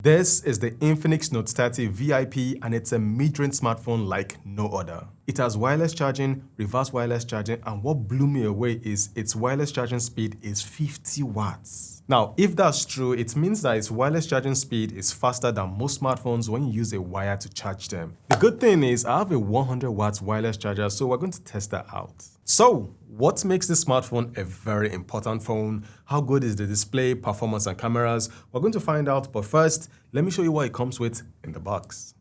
This is the Infinix Note 30 VIP and it's a mid-range smartphone like no other. It has wireless charging, reverse wireless charging, and what blew me away is its wireless charging speed is 50 watts. Now, if that's true, it means that its wireless charging speed is faster than most smartphones when you use a wire to charge them. The good thing is I have a 100 watts wireless charger, so we're going to test that out. So, what makes this smartphone a very important phone? How good is the display, performance, and cameras? We're going to find out, but first, let me show you what it comes with in the box.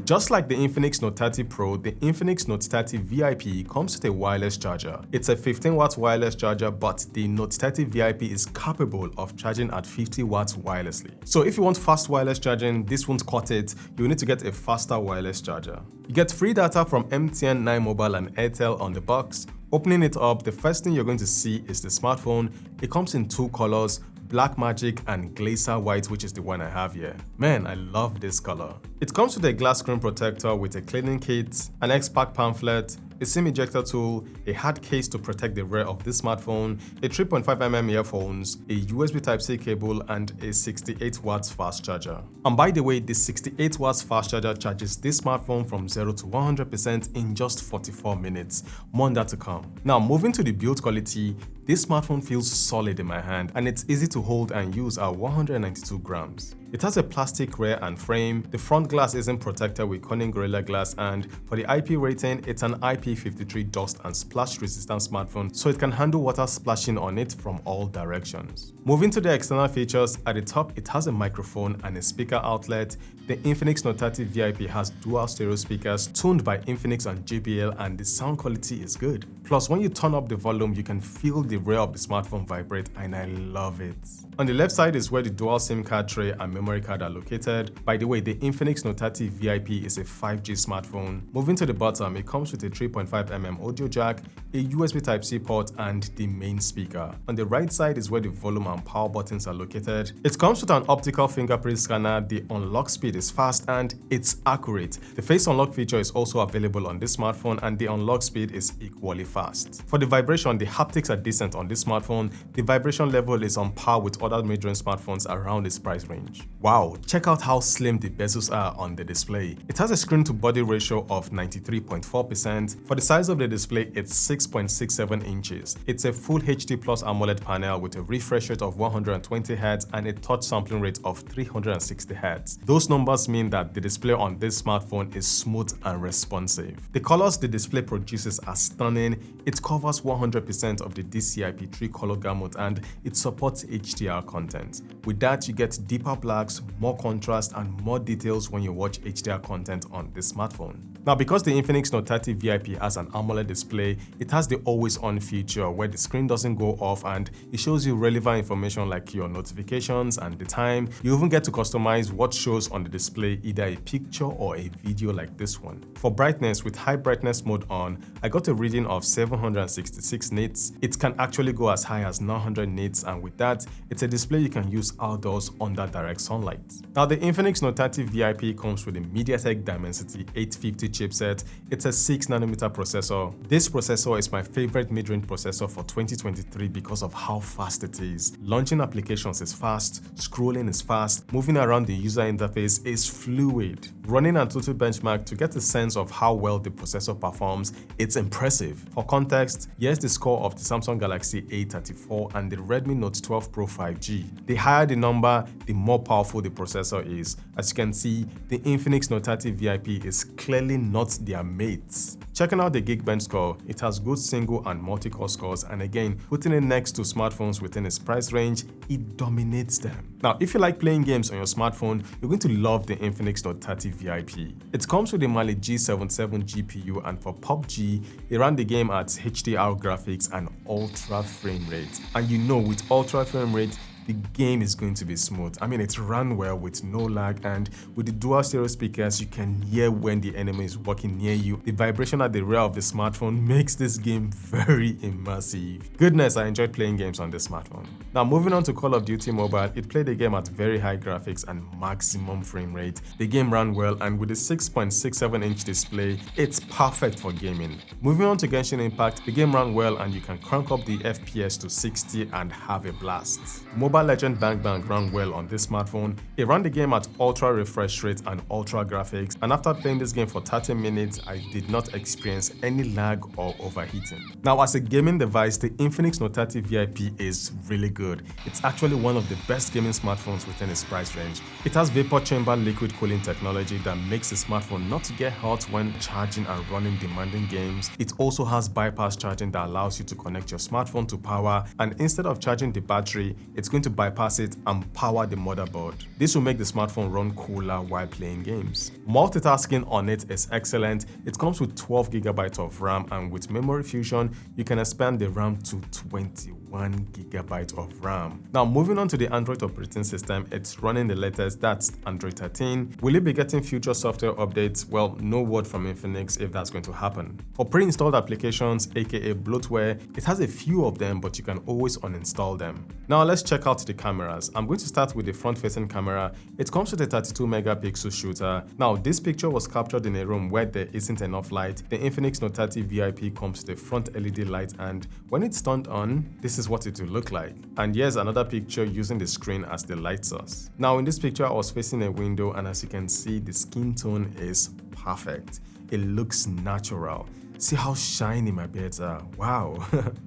Just like the Infinix Note 30 Pro, the Infinix Note 30 VIP comes with a wireless charger. It's a 15 watts wireless charger, but the Note 30 VIP is capable of charging at 50 watts wirelessly. So if you want fast wireless charging, this won't cut it. You need to get a faster wireless charger. You get free data from MTN, 9 Mobile, and Airtel on the box. Opening it up, the first thing you're going to see is the smartphone. It comes in two colors, Black Magic and Glacier White, which is the one I have here. Man, I love this color. It comes with a glass screen protector with a cleaning kit, an X-Pack pamphlet, a SIM ejector tool, a hard case to protect the rear of this smartphone, a 3.5mm earphones, a USB Type-C cable, and a 68 watts fast charger. And by the way, the 68 watts fast charger charges this smartphone from 0 to 100% in just 44 minutes. More on that to come. Now, moving to the build quality, this smartphone feels solid in my hand and it's easy to hold and use at 192 grams. It has a plastic rear and frame, the front glass isn't protected with Corning Gorilla Glass, and for the IP rating, it's an IP53 dust and splash resistant smartphone, so it can handle water splashing on it from all directions. Moving to the external features, at the top it has a microphone and a speaker outlet. The Infinix Note 30 VIP has dual stereo speakers tuned by Infinix and JBL, and the sound quality is good. Plus, when you turn up the volume, you can feel the rear of the smartphone vibrate, and I love it. On the left side is where the dual SIM card tray and memory card are located. By the way, the Infinix Note 30 VIP is a 5G smartphone. Moving to the bottom, it comes with a 3.5mm audio jack, a USB Type-C port, and the main speaker. On the right side is where the volume and power buttons are located. It comes with an optical fingerprint scanner, the unlock speed is fast and it's accurate. The face unlock feature is also available on this smartphone and the unlock speed is equally fast. For the vibration, the haptics are decent on this smartphone. The vibration level is on par with other mid-range smartphones around its price range. Wow, check out how slim the bezels are on the display. It has a screen-to-body ratio of 93.4%. For the size of the display, it's 6.67 inches. It's a Full HD Plus AMOLED panel with a refresh rate of 120Hz and a touch sampling rate of 360Hz. Those numbers mean that the display on this smartphone is smooth and responsive. The colors the display produces are stunning. It covers 100% of the DCI-P3 color gamut and it supports HDR content. With that, you get deeper blacks, more contrast, and more details when you watch HDR content on this smartphone. Now, because the Infinix Note 30 VIP has an AMOLED display, it has the always-on feature where the screen doesn't go off and it shows you relevant information like your notifications and the time. You even get to customize what shows on the display, either a picture or a video like this one. For brightness, with high brightness mode on, I got a reading of 766 nits. It can actually go as high as 900 nits, and with that, it's a display you can use outdoors under direct sunlight. Now, the Infinix Note 30 VIP comes with a Mediatek Dimensity 850 chipset. It's a 6nm processor. This processor is my favorite mid-range processor for 2023 because of how fast it is. Launching applications is fast, scrolling is fast, moving around the user interface is fluid. Running Antutu benchmark to get a sense of how well the processor performs, it's impressive. For context, here's the score of the Samsung Galaxy A34 and the Redmi Note 12 Pro 5G. The higher the number, the more powerful the processor is. As you can see, the Infinix Note 30 VIP is clearly not their mates. Checking out the Geekbench score, it has good single and multi-core scores, and again, putting it next to smartphones within its price range, it dominates them. Now, if you like playing games on your smartphone, you're going to love the Infinix Note 30 VIP. It comes with a Mali G77 GPU, and for PUBG, it ran the game at HDR graphics and ultra frame rate. And you know, with ultra frame rate, the game is going to be smooth. I mean, it's run well with no lag, and with the dual stereo speakers, you can hear when the enemy is walking near you. The vibration at the rear of the smartphone makes this game very immersive. Goodness, I enjoyed playing games on this smartphone. Now, moving on to Call of Duty Mobile, it played the game at very high graphics and maximum frame rate. The game ran well, and with a 6.67-inch display, it's perfect for gaming. Moving on to Genshin Impact, the game ran well and you can crank up the FPS to 60 and have a blast. Mobile Legend Bang Bang ran well on this smartphone. It ran the game at ultra refresh rate and ultra graphics, and after playing this game for 30 minutes, I did not experience any lag or overheating. Now, as a gaming device, the Infinix Note 30 VIP is really good. It's actually one of the best gaming smartphones within its price range. It has vapor chamber liquid cooling technology that makes the smartphone not to get hot when charging and running demanding games. It also has bypass charging that allows you to connect your smartphone to power, and instead of charging the battery, it's going to bypass it and power the motherboard. This will make the smartphone run cooler while playing games. Multitasking on it is excellent. It comes with 12 GB of RAM, and with memory fusion, you can expand the RAM to 21 GB of RAM. Now, moving on to the Android operating system, it's running the latest, that's Android 13. Will it be getting future software updates? Well, no word from Infinix if that's going to happen. For pre-installed applications, aka bloatware, it has a few of them, but you can always uninstall them. Now let's check out the cameras. I'm going to start with the front-facing camera. It comes with a 32 megapixel shooter. Now, this picture was captured in a room where there isn't enough light. The Infinix Note 30 VIP comes with a front LED light, and when it's turned on, this is what it will look like. And here's another picture using the screen as the light source. Now, in this picture, I was facing a window, and as you can see, the skin tone is perfect. It looks natural. See how shiny my beards are. Wow.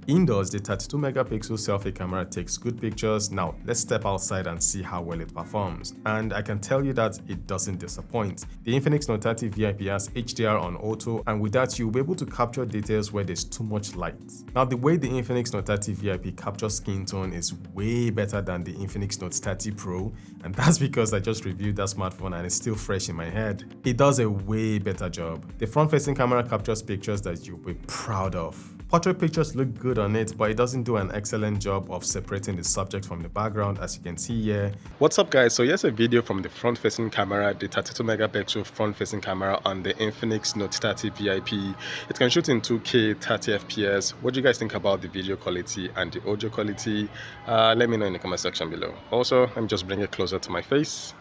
Indoors, the 32 megapixel selfie camera takes good pictures. Now, let's step outside and see how well it performs. And I can tell you that it doesn't disappoint. The Infinix Note 30 VIP has HDR on auto, and with that, you'll be able to capture details where there's too much light. Now, the way the Infinix Note 30 VIP captures skin tone is way better than the Infinix Note 30 Pro, and that's because I just reviewed that smartphone and it's still fresh in my head. It does a way better job. The front-facing camera captures pictures that you'll be proud of. Portrait pictures look good on it, but it doesn't do an excellent job of separating the subject from the background, as you can see here. What's up, guys? So here's a video from the front-facing camera, the 32 megapixel front-facing camera on the Infinix Note 30 VIP. It can shoot in 2K 30 FPS. What do you guys think about the video quality and the audio quality? Let me know in the comment section below. Also, let me just bring it closer to my face.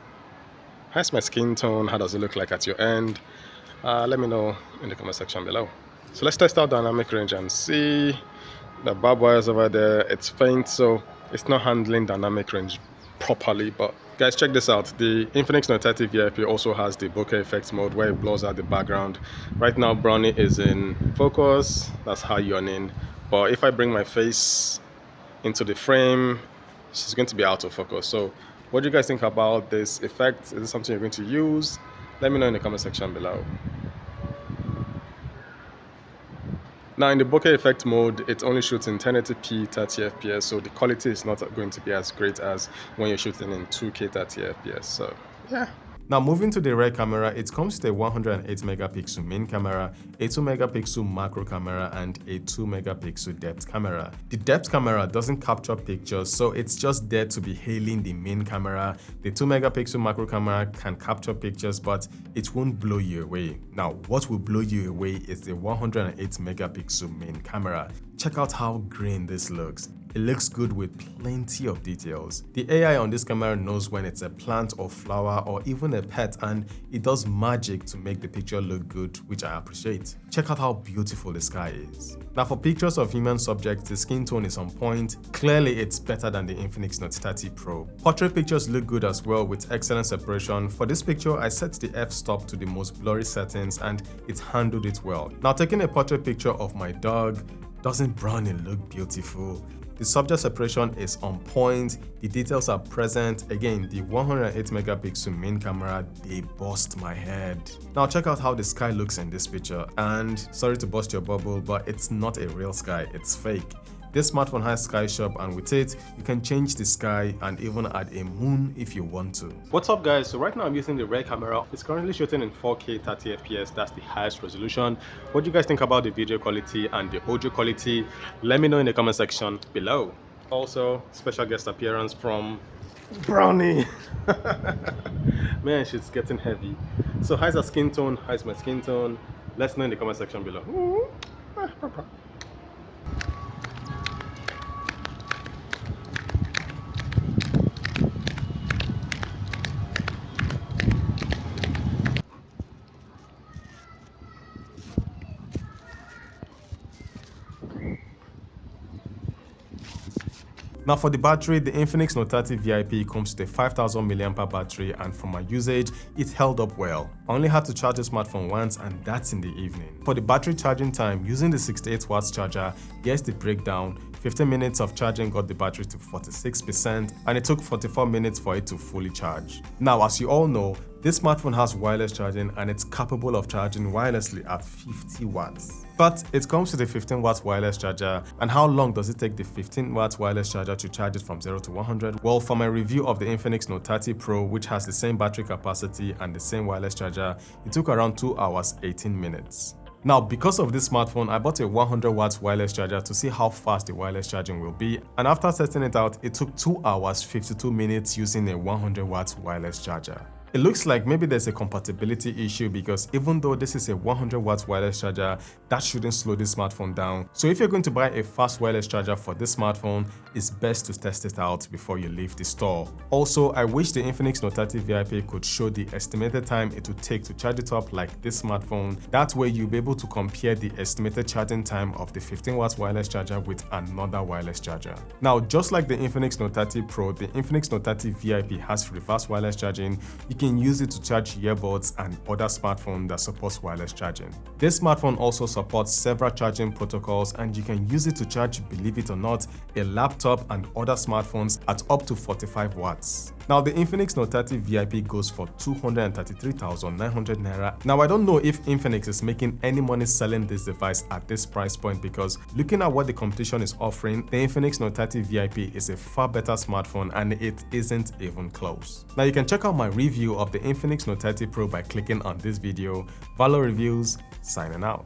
How's my skin tone? How does it look like at your end? Let me know in the comment section below. So let's test out dynamic range and see. The barbed wires over there, it's faint, so it's not handling dynamic range properly. But guys, check this out. The Infinix Note 30 VIP also has the bokeh effect mode where it blurs out the background. Right now, Brownie is in focus. That's how you're in. But if I bring my face into the frame, she's going to be out of focus. So what do you guys think about this effect? Is it something you're going to use? Let me know in the comment section below. Now, in the bokeh effect mode, it only shoots in 1080p 30 fps, so the quality is not going to be as great as when you're shooting in 2K 30 fps. So yeah. Now, moving to the rear camera, it comes with a 108 megapixel main camera, a 2 megapixel macro camera, and a 2 megapixel depth camera. The depth camera doesn't capture pictures, so it's just there to be hailing the main camera. The 2 megapixel macro camera can capture pictures, but it won't blow you away. Now, what will blow you away is the 108 megapixel main camera. Check out how green this looks. It looks good with plenty of details. The AI on this camera knows when it's a plant or flower or even a pet, and it does magic to make the picture look good, which I appreciate. Check out how beautiful the sky is. Now, for pictures of human subjects, the skin tone is on point. Clearly, it's better than the Infinix Note 30 Pro. Portrait pictures look good as well with excellent separation. For this picture, I set the f-stop to the most blurry settings and it handled it well. Now, taking a portrait picture of my dog, doesn't Brownie look beautiful? The subject separation is on point, the details are present. Again, the 108 megapixel main camera, they bust my head. Now check out how the sky looks in this picture, and sorry to bust your bubble, but it's not a real sky, it's fake. This smartphone has Sky Shop, and with it, you can change the sky and even add a moon if you want to. What's up, guys? So right now I'm using the rear camera. It's currently shooting in 4K 30 FPS. That's the highest resolution. What do you guys think about the video quality and the audio quality? Let me know in the comment section below. Also, special guest appearance from Brownie. Man, she's getting heavy. So how's her skin tone? How's my skin tone? Let's know in the comment section below. Now for the battery, the Infinix Note 30 VIP comes with a 5000 mAh battery, and for my usage, it held up well. I only had to charge the smartphone once, and that's in the evening. For the battery charging time, using the 68 watts charger, here's the breakdown. 15 minutes of charging got the battery to 46%, and it took 44 minutes for it to fully charge. Now, as you all know, this smartphone has wireless charging and it's capable of charging wirelessly at 50 watts. But it comes with a 15 watts wireless charger, and how long does it take the 15 watts wireless charger to charge it from 0 to 100? Well, for my review of the Infinix Note 30 Pro, which has the same battery capacity and the same wireless charger, it took around 2 hours 18 minutes. Now, because of this smartphone, I bought a 100 watts wireless charger to see how fast the wireless charging will be, and after testing it out, it took 2 hours 52 minutes using a 100 watts wireless charger. It looks like maybe there's a compatibility issue, because even though this is a 100 watts wireless charger, that shouldn't slow this smartphone down. So if you're going to buy a fast wireless charger for this smartphone, it's best to test it out before you leave the store. Also, I wish the Infinix Note 30 VIP could show the estimated time it would take to charge it up like this smartphone. That way you'll be able to compare the estimated charging time of the 15 watts wireless charger with another wireless charger. Now, just like the Infinix Note 30 Pro, the Infinix Note 30 VIP has reverse wireless charging. You can use it to charge earbuds and other smartphones that supports wireless charging. This smartphone also supports several charging protocols, and you can use it to charge, believe it or not, a laptop and other smartphones at up to 45 watts. Now, the Infinix Note 30 VIP goes for 233,900 naira. Now, I don't know if Infinix is making any money selling this device at this price point, because looking at what the competition is offering, the Infinix Note 30 VIP is a far better smartphone, and it isn't even close. Now, you can check out my review of the Infinix Note 30 Pro by clicking on this video. Valor Reviews, signing out.